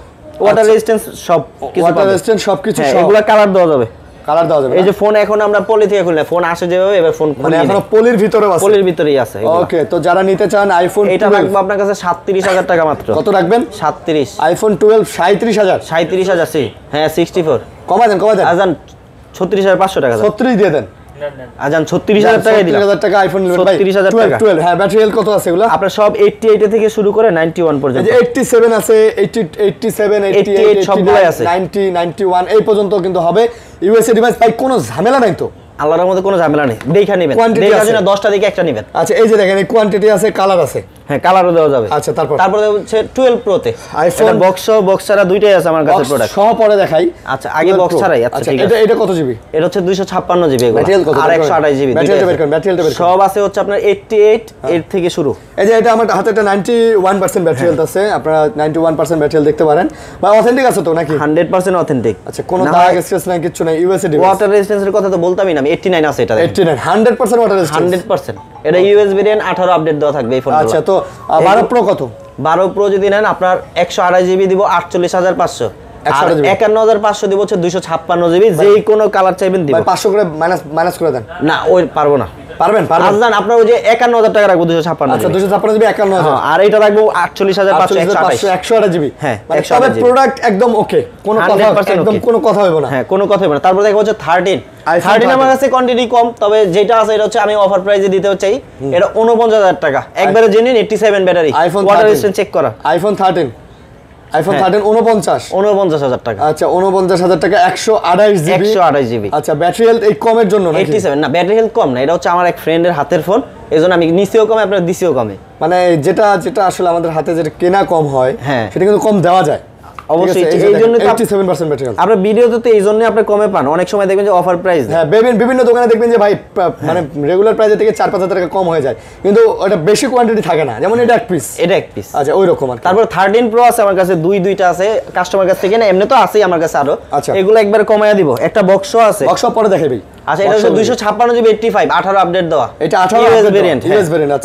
ওয়াটার রেজিস্ট্যান্স সব কিছু, ওয়াটার রেজিস্ট্যান্স সবকিছু সব, এগুলা কালার দেওয়া যাবে, কালার দেওয়া যাবে। এই যে ফোন এখন আমরা পলি থেকে খুললে ফোন আসে যেভাবে, এবার ফোন মানে এখনো পলির ভিতরে আছে, পলির ভিতরেই আছে। ওকে তো যারা নিতে চান আইফোন এটা রাখবো আপনার কাছে 37,000 টাকা মাত্র। কত রাখবেন? 37 আইফোন 12 37,000 37,000 সি। হ্যাঁ 64 কমাই দেন আজান 36,500 টাকা 36 দিয়ে দেন। আজান 36,000 টাকায় দিলাম। 36,000 টাকা আইফোন নেবেন ভাই। 36,000 টাকা 12 হ্যাঁ ব্যাটারি হেলথ কত আছে এগুলো? আপনার সব 88 থেকে শুরু করে 91 পর্যন্ত, এই যে 87 আছে, 87 88 সবগুলাই আছে, 90 91 এই পর্যন্ত কিন্তু হবে। ইউএসএ ডিভাইস ভাই কোনো ঝামেলা নাই তো? আল্লাহর মধ্যে কোনো ঝামেলা নেই, দেখা নেবেন, দেখা যায় না 10টা দিকে একটা নেবেন। আচ্ছা এই যে দেখেন এই কোয়ান্টিটি আছে, কালার আছে, হ্যাঁ কালারও দেওয়া যাবে। আচ্ছা তারপরে হচ্ছে 12 Pro তে আইফোন বক্স ছাড়া দুইটাই আছে আমার কাছে প্রোডাক্ট। সহ পরে দেখাই। আচ্ছা আগে বক্স ছাড়াই। আচ্ছা ঠিক আছে, এটা কত জিবি? এটা হচ্ছে 256 জিবি ব্যাটারি কত? আর 128 জিবি। ব্যাটারি সব আছে হচ্ছে আপনার 88 এর থেকে শুরু। এই যে এটা আমার হাতে একটা 91% ব্যাটারি হেলথ আছে, আপনারা 91% ব্যাটারি হেলথ দেখতে পারেন। বা অথেন্টিক আছে তো নাকি? 100% অথেন্টিক। আচ্ছা কোনো দাগ স্ক্র্যাচ নাই, কিছু নাই। ইউএসএ ডিভাইস ওয়াটার রেজিস্ট্যান্সের কথা তো বলতামই না আমি, 89 আছে এটা। 89 100% ওয়াটার রেজিস্ট্যান্স 100%। এটা ইউএস ভেরিয়েন্ট 18 আপডেট দেওয়া থাকবে এই ফোনগুলো। আচ্ছা তো 12 প্রো কত? 12 প্রো যদি নেন আপনার 128 জিবি দিব 48,500, 51500 দিব হচ্ছে 256 জিবি, যেই কোনো কালার চাইবেন দিব। 500 করে মাইনাস করে দেন। না ওই পারবো না। পারবেন আজান আপনার ওই যে 51000 টাকা রাখবো 256। আচ্ছা 256 জিবি 51000, আর এটা রাখবো 48500 128 জিবি। হ্যাঁ তবে প্রোডাক্ট একদম ওকে, কোনো কথা একদম কোনো কথা হবে না। হ্যাঁ কোনো কথা হবে না। তারপর দেখো হচ্ছে 13 আমার কাছে কোয়ান্টিটি কম, তবে যেটা আছে এটা হচ্ছে আমি অফার প্রাইসে দিতে চাই। এটা 49000 টাকা, একবারে genuine 87 battery, water resistant check করা। আইফোন 13 49000 টাকা। আচ্ছা 49000 টাকা 128 জিবি। আচ্ছা ব্যাটারি হেলথ এই কমের জন্য নাকি? 87 না, ব্যাটারি হেলথ কম না, এটা হচ্ছে আমার এক ফ্রেন্ডের হাতের ফোন, এজন্য আমি নিচেও কমে আপনার দিছেও কমে। মানে যেটা আসলে আমাদের হাতে যেটা কেনা কম হয় সেটা কিন্তু কম দেওয়া যায় অবশ্যই। এই জন্য 87% ব্যাটারি হেলথ আপনার ভিডিওতে তো এই জন্য আপনি কমে পান, অনেক সময় দেখবেন যে অফার প্রাইস। হ্যাঁ বিভিন্ন দোকানে দেখবেন যে ভাই মানে রেগুলার প্রাইস থেকে 4-5 টাকা কম হয়ে যায়, কিন্তু ওটা বেশি কোয়ান্টিটি থাকে না, যেমন এটা এক পিস। আচ্ছা ওই রকম। তারপর 13 প্রো আছে আমার কাছে, দুইটা আছে কাস্টমার কাছ থেকে না, এমনি তো আছেই আমার কাছে আরো। এগুলো একবার কমায়া দিব। একটা বক্সও আছে, বক্স পরে দেখাই। আচ্ছা এটা হচ্ছে 256 জিবি 85, 18 আপডেট দেওয়া। এটা 18 ভেরিয়েন্ট।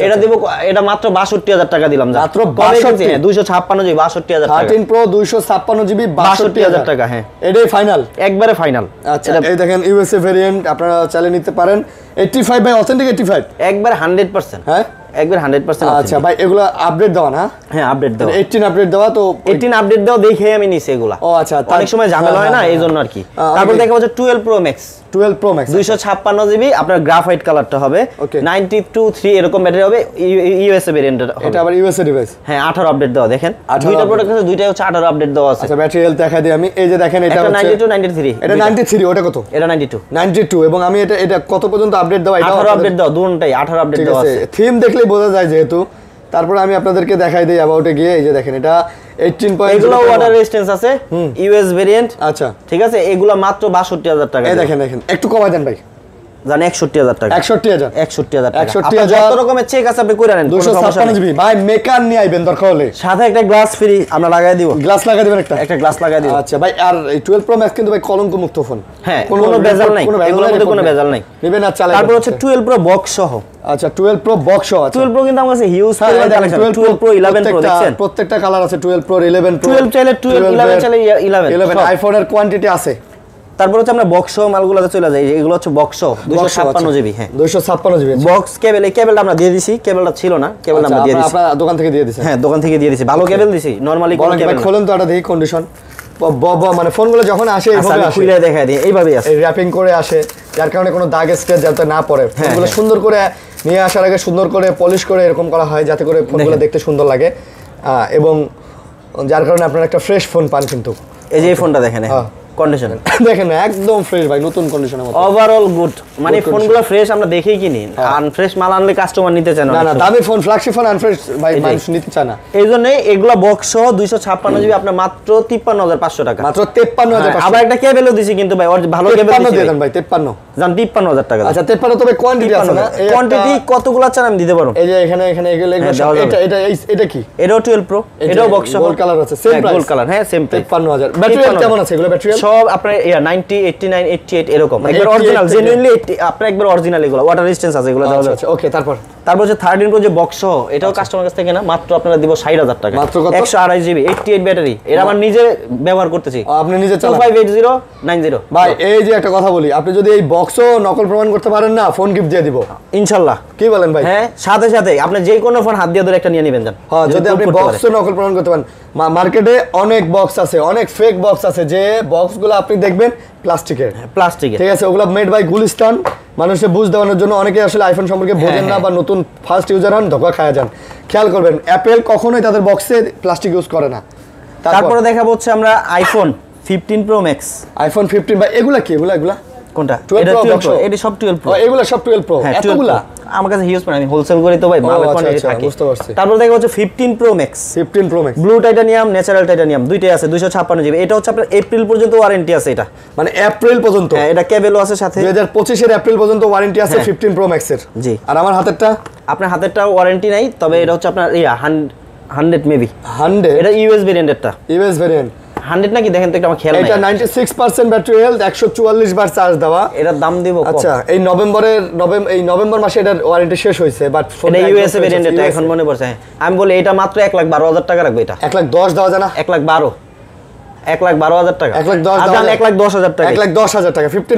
এটা দিব, এটা মাত্র 62000 টাকা দিলাম। মাত্র 62, 256 জিবি 62000 টাকা। 13 প্রো 256 জিবি 62000 টাকা। হ্যাঁ এটাই ফাইনাল, একবারে ফাইনাল। আচ্ছা এই দেখেন ইউএসএ ভেরিয়েন্ট, আপনারা চালিয়ে নিতে পারেন। 85 ভাই অথেন্টিক 85 একবার 100%। হ্যাঁ একবার 100%। আচ্ছা ভাই এগুলো আপডেট দেওয়া না? হ্যাঁ আপডেট দেওয়া, 18 আপডেট দেওয়া। তো 18 আপডেট দেওয়া দেখে আমি নিছি এগুলা। ও আচ্ছা, অনেক সময় ঝামেলা হয় না, এইজন্য আর কি। তারপর দেখা হচ্ছে 12 pro max. 12 pro max 256 GB, আপনার গ্রাফাইট কালারটা হবে, 92 এরকম ব্যাটারি হবে, ইউএসএ ভেরিয়েন্ট। এটা আবার ইউএসএ ডিভাইস। হ্যাঁ 18 আপডেট দেওয়া। দেখেন দুইটা প্রোডাক্ট আছে, দুইটাই হচ্ছে 18 আপডেট দেওয়া আছে। আচ্ছা ব্যাটারি হেলথ দেখাই দিই আমি। এই যে দেখেন এটা হচ্ছে 92 93। এটা 93, ওটা কত? এটা 92 এবং আমি এটা কত পর্যন্ত আপডেট দেওয়া? এটা 18 আপডেট দেওয়া, দুটোটাই 18 আপডেট দেওয়া আছে। থিম দেখলেই বোঝা যায় যেহেতু। তারপর আমি আপনাদেরকে দেখাই দেই অ্যাবাউটে গিয়ে। এই যে দেখেন এটা 18 এগুলো ওয়াটার রেজিস্ট্যান্স আছে, ইউএস ভেরিয়েন্ট। আচ্ছা ঠিক আছে, এগুলো মাত্র 62000 টাকা। এই দেখেন একটু কমাই দেন ভাই। জান 61000 টাকা। 61000 টাকা। 61000 কত রকমের চেক আছে আপনি করে নেন। 256 জিবি ভাই মেকার নিয়ে আইবেন দরকার হলে, সাথে একটা গ্লাস ফ্রি আমরা লাগাই দিব। গ্লাস লাগাই দিবেন, একটা গ্লাস লাগাই দিব। আচ্ছা ভাই আর এই 12 প্রো ম্যাক্স কিন্তু ভাই কলঙ্ক মুক্ত ফোন। হ্যাঁ কোনো ভেজাল নাই, এগুলোর মধ্যে কোনো ভেজাল নাই। নেবেন আর চালাবেন। তারপর হচ্ছে 12 প্রো বক্স সহ। আচ্ছা 12 প্রো বক্স সহ। 12 প্রো কিন্তু আমার কাছে হিউজ কালেকশন। 12 প্রো 11 প্রো দেখছেন, প্রত্যেকটা কালার আছে। 12 প্রো 11 প্রো, 12 চাইলে 12, 11 চাইলে 11 আইফোনের কোয়ান্টিটি আছে। তারপর হচ্ছে আমরা বক্স মালগুলোতে চলে যাই। এগুলো হচ্ছে বক্স 256 জিবি। হ্যাঁ 256 জিবি বক্স কেবল। এই কেবলটা আমরা দিয়ে দিছি, কেবলটা ছিল না, কেবলটা আমরা দিয়ে দিছি। আপনারা দোকান থেকে দিয়ে দিছেন? হ্যাঁ দোকান থেকে দিয়ে দিছি, ভালো কেবল দিছি, নরমালি কোন কেবল। খোলেন তো এটা দেখি কন্ডিশন। মানে ফোনগুলো যখন আসে এইভাবে আসে, খুলে দেখায় দিই, এইভাবেই আসে, এই র‍্যাপিং করে আসে, যার কারণে কোনো দাগ স্ক্র্যাচ যাতে না পড়ে। ফোনগুলো সুন্দর করে নিয়ে আসার আগে সুন্দর করে পলিশ করে এরকম করা হয়, যাতে করে ফোনগুলো দেখতে সুন্দর লাগে এবং যার কারণে আপনারা একটা ফ্রেশ ফোন পান। কিন্তু এই যে এই ফোনটা দেখেন কন্ডিশন দেখেন একদম ফ্রেশ ভাই, নতুন কন্ডিশনের মতো। ওভারঅল গুড, মানে ফোনগুলো ফ্রেশ আমরা দেখেই কিনি। আনফ্রেশ মাল আনলে কাস্টমার নিতে চায় না। না দামি ফোন, ফ্ল্যাগশিপ ফোন আনফ্রেশ ভাই মানুষ নিতে চায় না। এইজন্যই এগুলা বক্স সহ 256 জিবি আপনার মাত্র 53500 টাকা। মাত্র 53500। আবার একটা কেবলও দিছি কিন্তু ভাই, ভালো কেবল দিছি ভাই 53 জান 53000 টাকা। আচ্ছা 53 তবে কোয়ান্টিটি আছে না? কোয়ান্টিটি কতগুলো চান আমি দিতে পারবো। এই যে এখানে এগুলো এটা কি? এটাও 12 প্রো, এটাও বক্স সহ গোল্ড কালার আছে, সেম প্রাইস, গোল্ড কালার। হ্যাঁ সেম প্রাইস। 55000। ব্যাটারি কেমন আছে এগুলো? ব্যাটারি সব আপনার 90 89 88 এরকম, একবার অরিজিনাল জেনুইনলি আপনার একবার অরিজিনাল। এগুলো ওয়াটার রেজিস্ট্যান্স আছে এগুলো। আচ্ছা ওকে। তারপর হচ্ছে 13 প্রো যে বক্স সহ, এটাও কাস্টমার কাছ থেকে না, মাত্র আপনারা দিব 60000 টাকা। মাত্র কত? 128 জিবি 88 ব্যাটারি। এটা আমার নিজে ব্যবহার করতেছি। আপনি নিজে চালান? 258090। ভাই এই যে একটা কথা বলি, আপনি যদি এই বক্সও নকল প্রমাণ করতে পারেন না, ফোন গিফট দিয়ে দিব ইনশাআল্লাহ। কি বলেন ভাই? হ্যাঁ সাথে আপনি যে কোনো ফোন হাত দিয়ে ধরে একটা নিয়ে নেবেন জান। হ্যাঁ যদি আপনি বক্সও নকল প্রমাণ করতে পারেন। মার্কেটে অনেক বক্স আছে, অনেক ফেক বক্স আছে, যে বক্সগুলো আপনি দেখবেন প্লাস্টিকের। ঠিক আছে, ওগুলো মেড বাই গুলিস্তান। মানুষকে বুঝ দেওয়ানোর জন্য। অনেকে আসলে আইফোন সম্পর্কে বোঝেন না বা নতুন ফার্স্ট ইউজার হন, ধোকা খায় যান। খেয়াল করবেন অ্যাপেল কখনোই তাদের বক্সে প্লাস্টিক ইউজ করে না। তারপরে দেখাবো হচ্ছে আমরা আইফোন 15 প্রো ম্যাক্স। আইফোন 15 ভাই এগুলা কি? এগুলা কোনটা? এটা 12 প্রো। এটা সব 12 প্রো। এগুলা সব 12 প্রো। এতগুলা আমার কাছে হিউজ মানে আমি হোলসেল করি তো ভাই, মালের কোয়ান্টিটি থাকে। বুঝতে পারছি। তারপর দেখা হচ্ছে 15 pro max. 15 pro max blue titanium, natural titanium দুইটাই আছে, 256 জিবি। এটা হচ্ছে আপনার এপ্রিল পর্যন্ত ওয়ারেন্টি আছে। এটা মানে এপ্রিল পর্যন্ত? হ্যাঁ এটা কেবলও আছে সাথে। 2025 এর এপ্রিল পর্যন্ত ওয়ারেন্টি আছে 15 প্রো ম্যাক্স এর। জি। আর আমার হাতেরটা? আপনার হাতেরটা ওয়ারেন্টি নাই, তবে এটা হচ্ছে আপনার 100 মেবি। 100 এটা ইউএস ভেরিয়েন্টটা। ইউএস ভেরিয়েন্ট 100 নাকি দেখেন তো, একটা আমার খেয়াল নাই। এটা 96% ব্যাটারি হেলথ, 144 বার চার্জ দেওয়া। এটার দাম দিব কত? আচ্ছা এই নভেম্বর মাসে এটার ওয়ারেন্টি শেষ হইছে, বাট এটা ইউএস ভেরিয়েন্ট। এটা এখন মনে পড়ছে। আমি বলি এটা মাত্র 1,12,000 টাকা রাখবো। এটা 1,10,000 দেওয়া যায় না? 1,12,000 1,12,000 টাকা। 1,10,000 টাকা। 1,10,000 টাকা 15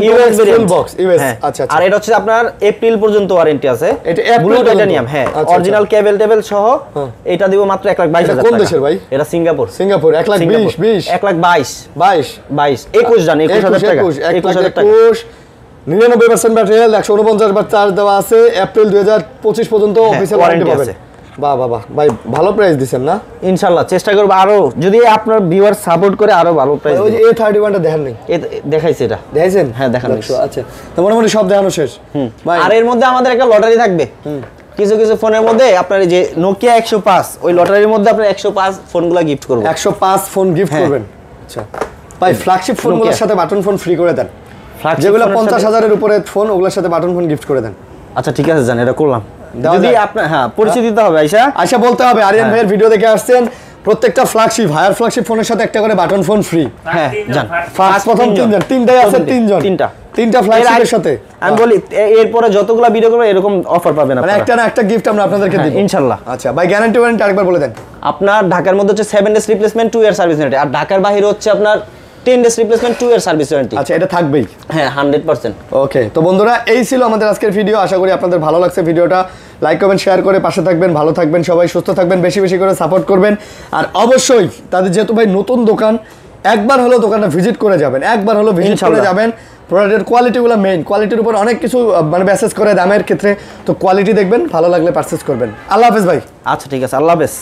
ফুল বক্স ইউএস। আচ্ছা আর এটা হচ্ছে আপনার এপ্রিল পর্যন্ত ওয়ারেন্টি আছে। এটা এপ্রিল টাইটানিয়াম, হ্যাঁ, অরিজিনাল কেবল টেবল সহ এটা দিব মাত্র 1,22,000 টাকা। কোন দেশের ভাই? এটা সিঙ্গাপুর। 1,20,20 1,22 21 জান 21,000 টাকা। 21,000 টাকা 99% ব্যাটারি, 149 বার চার্জ দেওয়া আছে। এপ্রিল 2025 পর্যন্ত অফিসিয়াল ওয়ারেন্টি পাবেন। বাহ বাহ বাহ ভাই, ভালো প্রাইস দিবেন না? ইনশাআল্লাহ চেষ্টা করব আরো, যদি আপনার ভিউয়ার সাপোর্ট করে আরো ভালো প্রাইস। ওই যে A31 টা দেখেন নাই? দেখাইছে এটা। দেখাইছেন? হ্যাঁ দেখানো। আচ্ছা, তো মোটামুটি সব দেখানো শেষ ভাই। আর এর মধ্যে আমাদের একটা লটারি থাকবে। কিছু কিছু ফোনের মধ্যে আপনার যে নোকিয়া 105, ওই লটারির মধ্যে আপনার 105 ফোনগুলো গিফট করব। 105 ফোন গিফট করবেন। আচ্ছা ভাই, ফ্ল্যাগশিপ ফোনগুলোর সাথে বাটন ফোন ফ্রি করে দেন। যেগুলো 50,000 এর উপরে ফোন, ওগুলোর সাথে বাটন ফোন গিফট করে দেন। আচ্ছা ঠিক আছে জান, এটা করলাম। যদি আপনার পরিচয় দিতে হবে আয়শা বলতে হবে। আরিয়ান ভাইয়ের ভিডিও দেখে আসছেন, প্রত্যেকটা ফ্ল্যাগশিপ হায়ার ফ্ল্যাগশিপ ফোনের সাথে একটা করে বাটন ফোন ফ্রি। হ্যাঁ জান, ফার্স্ট প্রথম তিনটাই আছে, তিনটা ফ্ল্যাগশিপের সাথে। আমি বলি এরপরে যতগুলা ভিডিও করবে এরকম অফার পাবেন আপনারা। একটা না একটা গিফট আমরা আপনাদেরকে দিব ইনশাআল্লাহ। আচ্ছা ভাই, গ্যারান্টি ওয়ারেন্টি আরেকবার বলে দেন। আপনার ঢাকার মধ্যে হচ্ছে 7 days replacement 2 year service warranty, আর ঢাকার বাইরে হচ্ছে আপনার 10 days replacement 2 year service warranty. আচ্ছা, এটা থাকবেই? হ্যাঁ 100%। ওকে, তো বন্ধুরা এই ছিল আমাদের আজকের ভিডিও। আশা করি আপনাদের ভালো লাগছে ভিডিওটা। লাইক কমেন্ট শেয়ার করে পাশে থাকবেন, ভালো থাকবেন সবাই, সুস্থ থাকবেন, বেশি বেশি করে সাপোর্ট করবেন। আর অবশ্যই তাদের যেহেতু ভাই নতুন দোকান, একবার হলো দোকানটা ভিজিট করে যাবেন, একবার হলো ভিজিট করে যাবেন। প্রোডাক্টের কোয়ালিটিগুলো মেইন, কোয়ালিটির উপর অনেক কিছু মানে মেসেজ করে দামের ক্ষেত্রে, তো কোয়ালিটি দেখবেন, ভালো লাগলে পারচেজ করবেন। আল্লাহ হাফেজ ভাই। আচ্ছা ঠিক আছে, আল্লাহ হাফেজ।